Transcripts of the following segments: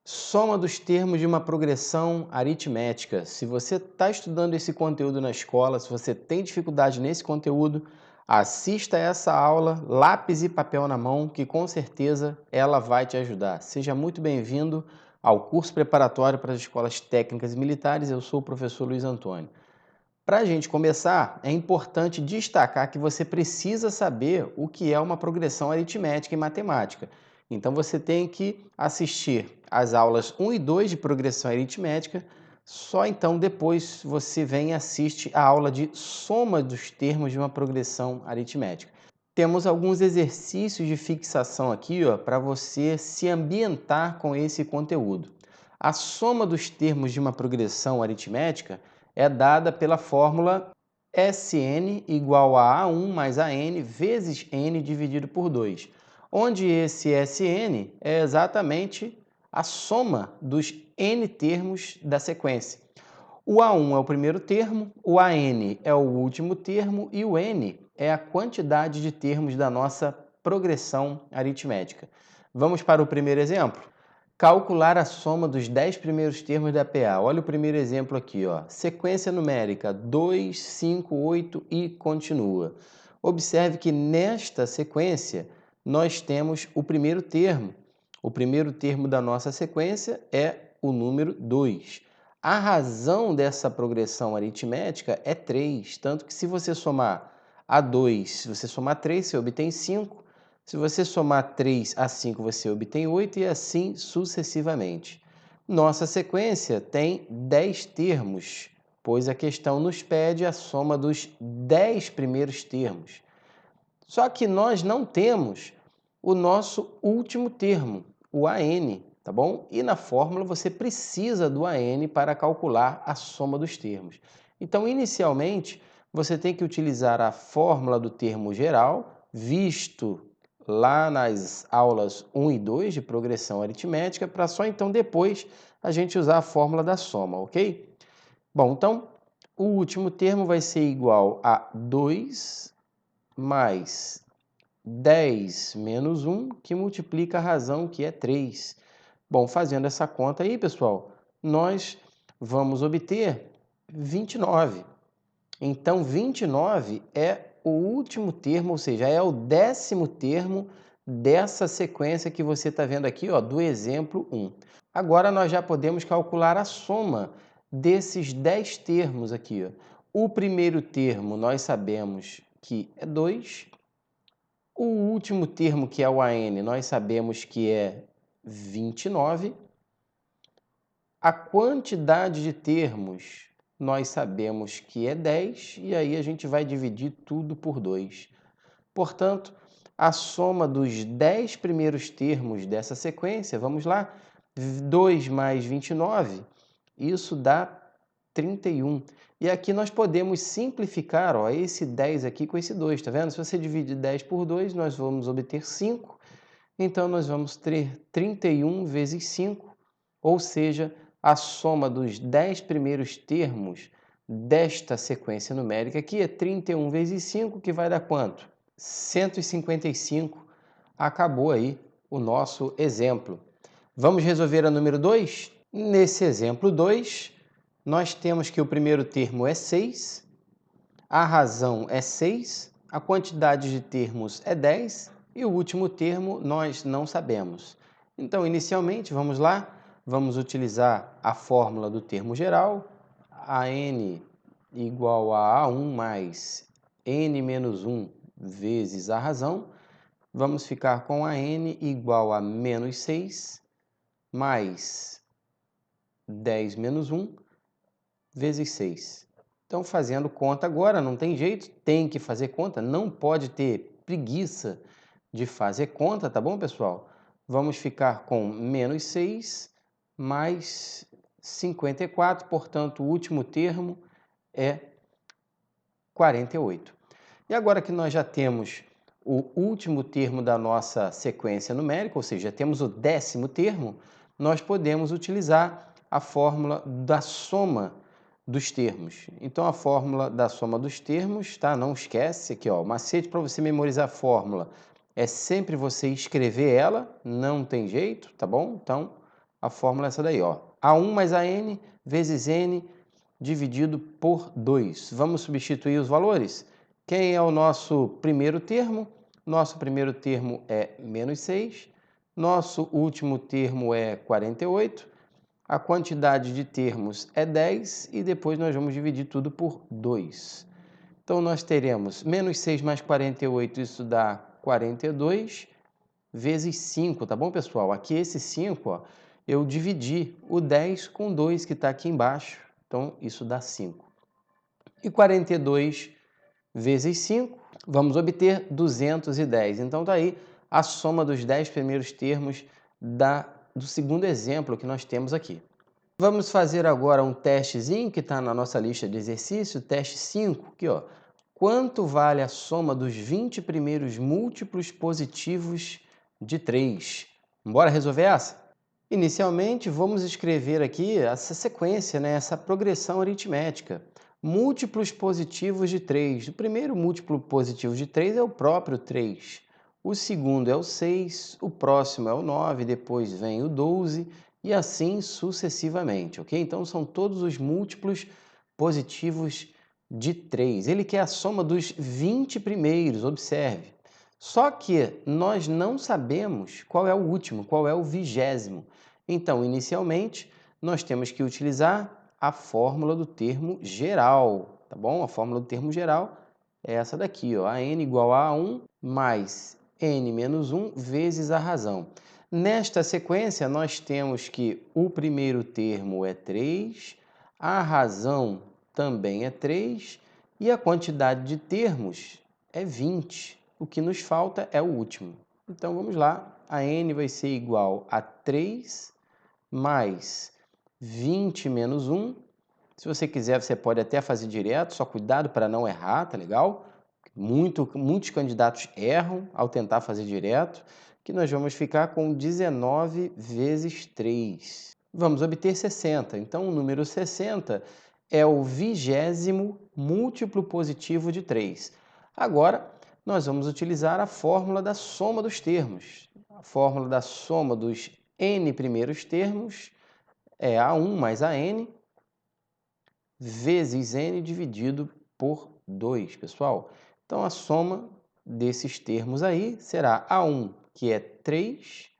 Soma dos termos de uma progressão aritmética. Se você está estudando esse conteúdo na escola, se você tem dificuldade nesse conteúdo, assista essa aula, lápis e papel na mão, que com certeza ela vai te ajudar. Seja muito bem-vindo ao curso preparatório para as escolas técnicas e militares. Eu sou o professor Luiz Antônio. Para a gente começar, é importante destacar que você precisa saber o que é uma progressão aritmética em matemática. Então você tem que assistir às aulas 1 e 2 de progressão aritmética, só então depois você vem e assiste a aula de soma dos termos de uma progressão aritmética. Temos alguns exercícios de fixação aqui para você se ambientar com esse conteúdo. A soma dos termos de uma progressão aritmética é dada pela fórmula Sn igual a A1 mais AN vezes n dividido por 2, onde esse Sn é exatamente a soma dos n termos da sequência. O A1 é o primeiro termo, o AN é o último termo e o n é a quantidade de termos da nossa progressão aritmética. Vamos para o primeiro exemplo? Calcular a soma dos 10 primeiros termos da PA. Olha o primeiro exemplo aqui, ó. Sequência numérica 2, 5, 8 e continua. Observe que nesta sequência nós temos o primeiro termo. O primeiro termo da nossa sequência é o número 2. A razão dessa progressão aritmética é 3, tanto que se você somar a 2, se você somar 3, você obtém 5. Se você somar 3 a 5, você obtém 8 e assim sucessivamente. Nossa sequência tem 10 termos, pois a questão nos pede a soma dos 10 primeiros termos. Só que nós não temos o nosso último termo, o AN, tá bom? E na fórmula você precisa do AN para calcular a soma dos termos. Então, inicialmente, você tem que utilizar a fórmula do termo geral, visto lá nas aulas 1 e 2 de progressão aritmética, para só então depois a gente usar a fórmula da soma, ok? Bom, então o último termo vai ser igual a 2 mais 10 menos 1, que multiplica a razão, que é 3. Bom, fazendo essa conta aí, pessoal, nós vamos obter 29. Então, 29 é o último termo, ou seja, é o 10º termo dessa sequência que você está vendo aqui, ó, do exemplo 1. Agora, nós já podemos calcular a soma desses 10 termos aqui. Ó. O primeiro termo nós sabemos que é 2. O último termo, que é o AN, nós sabemos que é 29. A quantidade de termos nós sabemos que é 10, e aí a gente vai dividir tudo por 2. Portanto, a soma dos 10 primeiros termos dessa sequência, vamos lá, 2 mais 29, isso dá 31. E aqui nós podemos simplificar, ó, esse 10 aqui com esse 2, tá vendo? Se você dividir 10 por 2, nós vamos obter 5. Então, nós vamos ter 31 vezes 5, ou seja, a soma dos 10 primeiros termos desta sequência numérica aqui é 31 vezes 5, que vai dar quanto? 155. Acabou aí o nosso exemplo. Vamos resolver a número 2? Nesse exemplo 2, nós temos que o primeiro termo é 6, a razão é 6, a quantidade de termos é 10 e o último termo nós não sabemos. Então, inicialmente, vamos lá, vamos utilizar a fórmula do termo geral, AN igual a A1 mais N menos 1 vezes a razão. Vamos ficar com AN igual a menos 6 mais 10 menos 1 vezes 6. Então, fazendo conta agora, não tem jeito, tem que fazer conta, não pode ter preguiça de fazer conta, tá bom, pessoal? Vamos ficar com menos 6 mais 54, portanto, o último termo é 48. E agora que nós já temos o último termo da nossa sequência numérica, ou seja, temos o 10º termo, nós podemos utilizar a fórmula da soma dos termos. Então, a fórmula da soma dos termos, tá? Não esquece aqui, ó, o macete para você memorizar a fórmula é sempre você escrever ela, não tem jeito, tá bom? Então, A fórmula é essa daí, ó. A1 mais AN vezes N dividido por 2. Vamos substituir os valores? Quem é o nosso primeiro termo? Nosso primeiro termo é menos 6. Nosso último termo é 48. A quantidade de termos é 10 e depois nós vamos dividir tudo por 2. Então, nós teremos menos 6 mais 48, isso dá 42, vezes 5, tá bom, pessoal? Aqui esse 5, ó, eu dividi o 10 com 2 que está aqui embaixo, então isso dá 5. E 42 vezes 5, vamos obter 210. Então, tá aí a soma dos 10 primeiros termos do segundo exemplo que nós temos aqui. Vamos fazer agora um testezinho que está na nossa lista de exercício, teste 5, aqui, ó. Quanto vale a soma dos 20 primeiros múltiplos positivos de 3? Bora resolver essa? Inicialmente, vamos escrever aqui essa sequência, né? Essa progressão aritmética. Múltiplos positivos de 3. O primeiro múltiplo positivo de 3 é o próprio 3. O segundo é o 6, o próximo é o 9, depois vem o 12 e assim sucessivamente, ok? Então, são todos os múltiplos positivos de 3. Ele quer a soma dos 20 primeiros, observe. Só que nós não sabemos qual é o último, qual é o 20º. Então, inicialmente, nós temos que utilizar a fórmula do termo geral, tá bom? A fórmula do termo geral é essa daqui, ó, AN igual a 1 mais N menos 1 vezes a razão. Nesta sequência, nós temos que o primeiro termo é 3, a razão também é 3 e a quantidade de termos é 20. O que nos falta é o último. Então, vamos lá. A N vai ser igual a 3 mais 20 menos 1. Se você quiser, você pode até fazer direto, só cuidado para não errar, tá legal? Muitos candidatos erram ao tentar fazer direto, que nós vamos ficar com 19 vezes 3. Vamos obter 60. Então, o número 60 é o 20º múltiplo positivo de 3. Agora, nós vamos utilizar a fórmula da soma dos termos. A fórmula da soma dos n primeiros termos é A1 mais AN vezes n dividido por 2, pessoal. Então, a soma desses termos aí será A1, que é 3,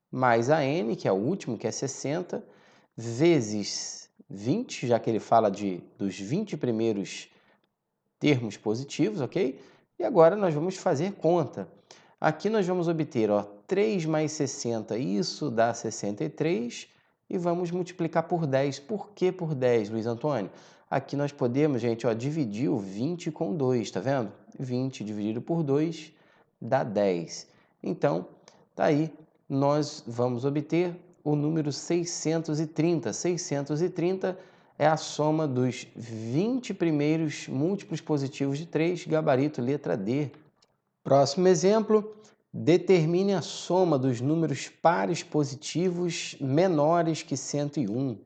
mais AN, que é o último, que é 60, vezes 20, já que ele fala dos 20 primeiros termos positivos, ok? E agora nós vamos fazer conta. Aqui nós vamos obter, ó, 3 mais 60, isso dá 63, e vamos multiplicar por 10. Por que por 10, Luiz Antônio? Aqui nós podemos, gente, ó, dividir o 20 com 2, tá vendo? 20 dividido por 2 dá 10. Então, tá aí, nós vamos obter o número 630. 630 é a soma dos 20 primeiros múltiplos positivos de 3, gabarito letra D. Próximo exemplo, determine a soma dos números pares positivos menores que 101.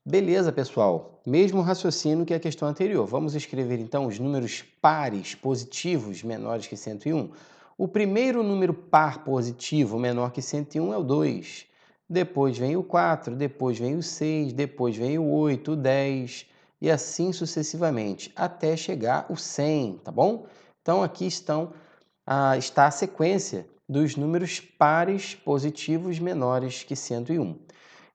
Beleza, pessoal? Mesmo raciocínio que a questão anterior. Vamos escrever, então, os números pares positivos menores que 101. O primeiro número par positivo menor que 101 é o 2. Depois vem o 4, depois vem o 6, depois vem o 8, o 10 e assim sucessivamente, até chegar o 100, tá bom? Então, aqui está a sequência dos números pares positivos menores que 101.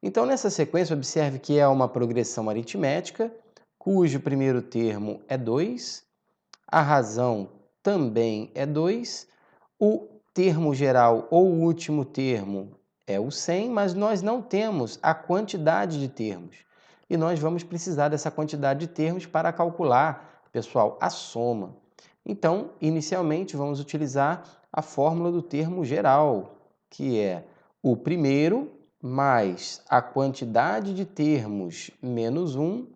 Então, nessa sequência, observe que é uma progressão aritmética, cujo primeiro termo é 2, a razão também é 2, o termo geral ou o último termo é o 100, mas nós não temos a quantidade de termos. E nós vamos precisar dessa quantidade de termos para calcular, pessoal, a soma. Então, inicialmente, vamos utilizar a fórmula do termo geral, que é o primeiro mais a quantidade de termos menos 1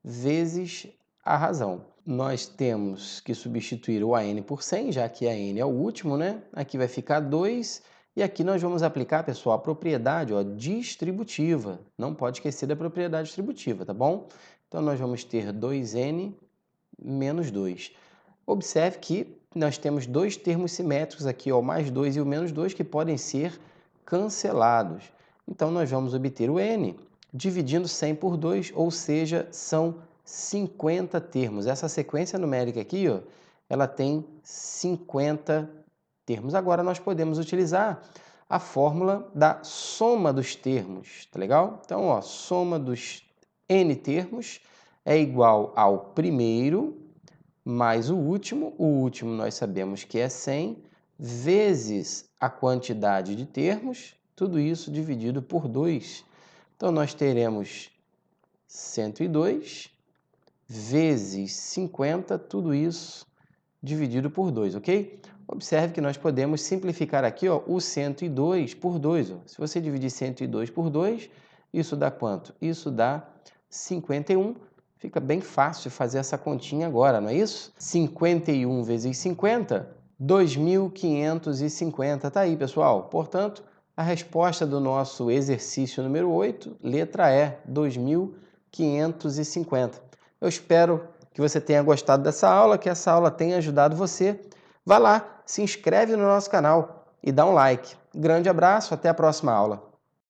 vezes a razão. Nós temos que substituir o AN por 100, já que AN é o último, né? Aqui vai ficar 2, e aqui nós vamos aplicar, pessoal, a propriedade, ó, distributiva. Não pode esquecer da propriedade distributiva, tá bom? Então, nós vamos ter 2N menos 2. Observe que nós temos dois termos simétricos aqui, ó, o mais 2 e o menos 2, que podem ser cancelados. Então, nós vamos obter o n dividindo 100 por 2, ou seja, são 50 termos. Essa sequência numérica aqui, ó, ela tem 50 termos. Agora, nós podemos utilizar a fórmula da soma dos termos, tá legal? Então, ó, soma dos n termos é igual ao primeiro mais o último nós sabemos que é 100, vezes a quantidade de termos, tudo isso dividido por 2. Então, nós teremos 102 vezes 50, tudo isso dividido por 2, ok? Observe que nós podemos simplificar aqui, ó, o 102 por 2. Ó. Se você dividir 102 por 2, isso dá quanto? Isso dá 51. Fica bem fácil fazer essa continha agora, não é isso? 51 vezes 50, 2.550. Tá aí, pessoal. Portanto, a resposta do nosso exercício número 8, letra E, 2.550. Eu espero que você tenha gostado dessa aula, que essa aula tenha ajudado você. Vá lá, se inscreve no nosso canal e dá um like. Grande abraço, até a próxima aula.